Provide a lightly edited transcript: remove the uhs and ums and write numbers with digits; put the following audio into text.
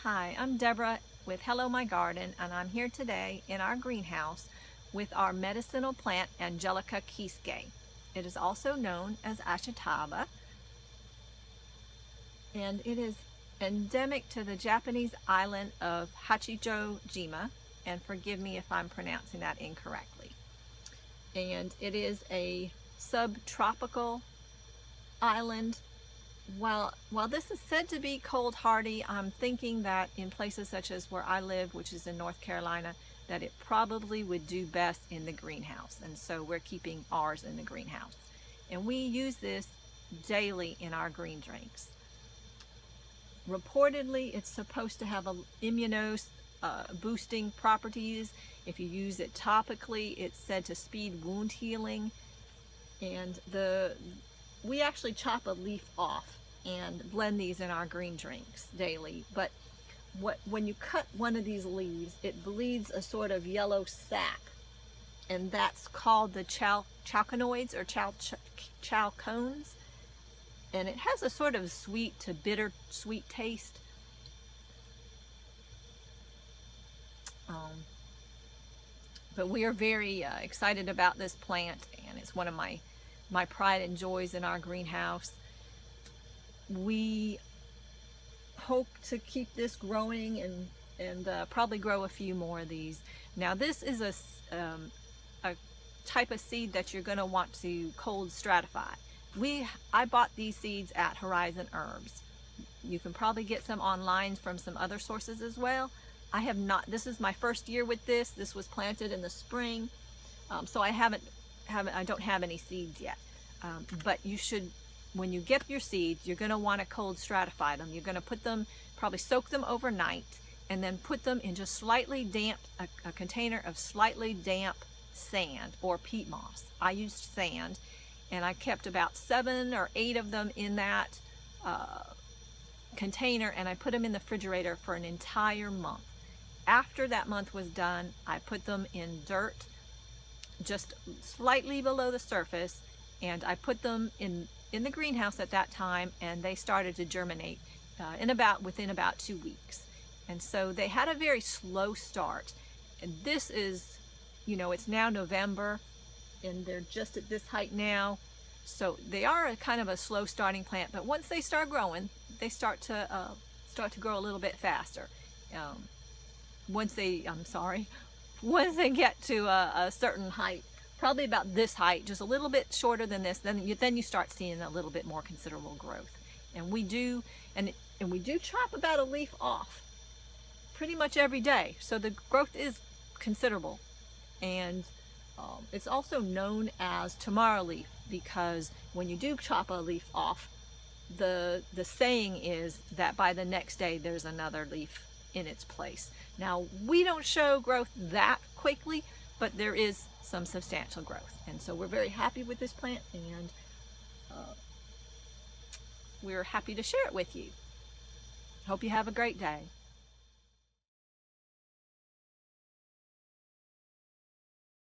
Hi, I'm Deborah with Hello My Garden, and I'm here today in our greenhouse with our medicinal plant Angelica Keiskei. It is also known as Ashitaba, and it is endemic to the Japanese island of Hachijojima, and forgive me if I'm pronouncing that incorrectly. And it is a subtropical island. While this is said to be cold hardy, I'm thinking that in places such as where I live, which is in North Carolina, that it probably would do best in the greenhouse. And so we're keeping ours in the greenhouse. And we use this daily in our green drinks. Reportedly, it's supposed to have boosting properties. If you use it topically, it's said to speed wound healing. And we actually chop a leaf off and blend these in our green drinks daily. But when you cut one of these leaves, it bleeds a sort of yellow sap, and that's called the chalconoids or chalcones, and it has a sort of sweet to bitter sweet taste. But we are very excited about this plant, and it's one of my pride and joys in our greenhouse. We hope to keep this growing and probably grow a few more of these. Now this is a type of seed that you're going to want to cold stratify. I bought these seeds at Horizon Herbs. You can probably get some online from some other sources as well. I have not. This is my first year with this. This was planted in the spring, so I don't have any seeds yet. But you should, when you get your seeds, you're going to want to cold stratify them. You're going to put them, probably soak them overnight, and then put them in just slightly damp, a container of slightly damp sand or peat moss. I used sand, and I kept about 7 or 8 of them in that container, and I put them in the refrigerator for an entire month. After that month was done, I put them in dirt just slightly below the surface, and I put them in the greenhouse at that time, and they started to germinate within about 2 weeks. And so they had a very slow start. And this is, it's now November, and they're just at this height now. So they are a kind of a slow starting plant, but once they start growing, they start to grow a little bit faster. Once they get to a certain height, probably about this height, just a little bit shorter than this, then you start seeing a little bit more considerable growth. And we do chop about a leaf off pretty much every day, so the growth is considerable. And it's also known as tomorrow leaf, because when you do chop a leaf off, the saying is that by the next day there's another leaf in its place. Now, we don't show growth that quickly, but there is some substantial growth, and so we're very happy with this plant, and we're happy to share it with you. Hope you have a great day.